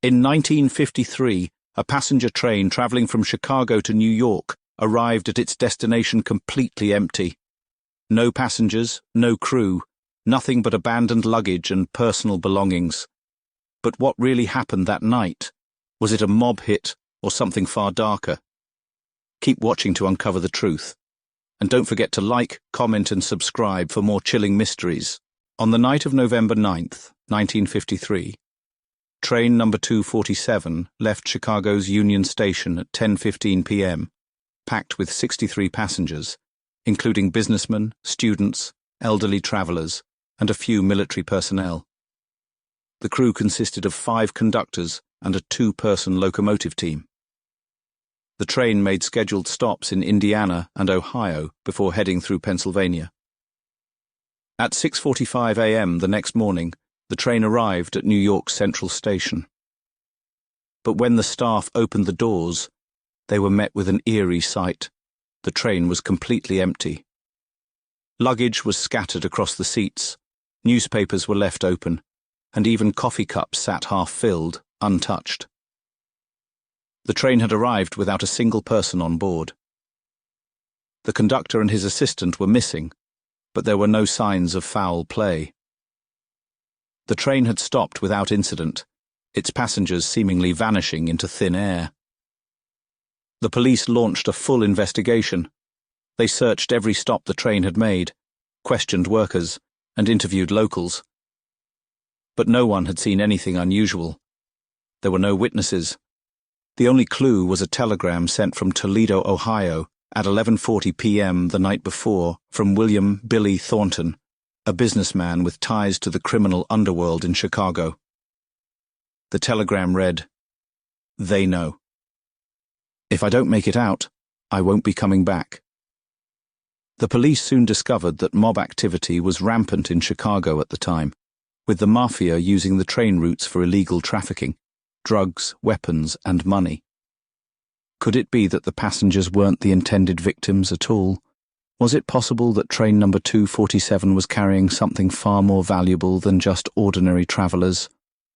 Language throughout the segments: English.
In 1953, a passenger train traveling from Chicago to New York arrived at its destination completely empty. No passengers, no crew, nothing but abandoned luggage and personal belongings. But what really happened that night? Was it a mob hit or something far darker? Keep watching to uncover the truth. And don't forget to like, comment and subscribe for more chilling mysteries. On the night of November 9th, 1953, train number 247 left Chicago's Union Station at 10:15 p.m., packed with 63 passengers, including businessmen, students, elderly travelers, and a few military personnel. The crew consisted of 5 conductors and a 2-person locomotive team. The train made scheduled stops in Indiana and Ohio before heading through Pennsylvania. At 6:45 a.m. the next morning, the train arrived at New York's Central Station. But when the staff opened the doors, they were met with an eerie sight. The train was completely empty. Luggage was scattered across the seats, newspapers were left open, and even coffee cups sat half-filled, untouched. The train had arrived without a single person on board. The conductor and his assistant were missing, but there were no signs of foul play. The train had stopped without incident, its passengers seemingly vanishing into thin air. The police launched a full investigation. They searched every stop the train had made, questioned workers, and interviewed locals. But no one had seen anything unusual. There were no witnesses. The only clue was a telegram sent from Toledo, Ohio, at 11:40 p.m. the night before from William "Billy" Thornton, a businessman with ties to the criminal underworld in Chicago. The telegram read, "They know. If I don't make it out, I won't be coming back." The police soon discovered that mob activity was rampant in Chicago at the time, with the mafia using the train routes for illegal trafficking, drugs, weapons, and money. Could it be that the passengers weren't the intended victims at all? Was it possible that train number 247 was carrying something far more valuable than just ordinary travelers?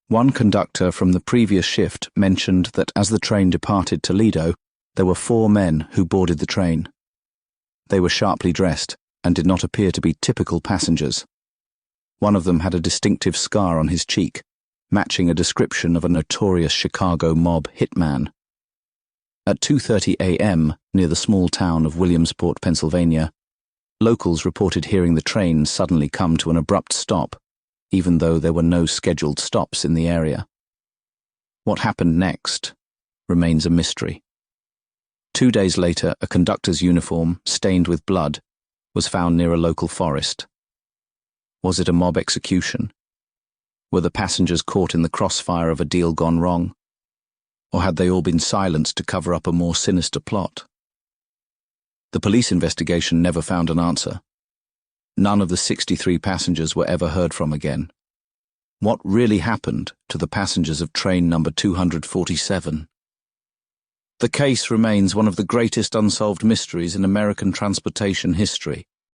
One conductor from the previous shift mentioned that as the train departed Toledo, there were 4 men who boarded the train. They were sharply dressed and did not appear to be typical passengers. One of them had a distinctive scar on his cheek, matching a description of a notorious Chicago mob hitman. At 2:30 a.m., near the small town of Williamsport, Pennsylvania, locals reported hearing the train suddenly come to an abrupt stop, even though there were no scheduled stops in the area. What happened next remains a mystery. 2 days later, a conductor's uniform, stained with blood, was found near a local forest. Was it a mob execution? Were the passengers caught in the crossfire of a deal gone wrong? Or had they all been silenced to cover up a more sinister plot? The police investigation never found an answer. None of the 63 passengers were ever heard from again. What really happened to the passengers of train number 247? The case remains one of the greatest unsolved mysteries in American transportation history.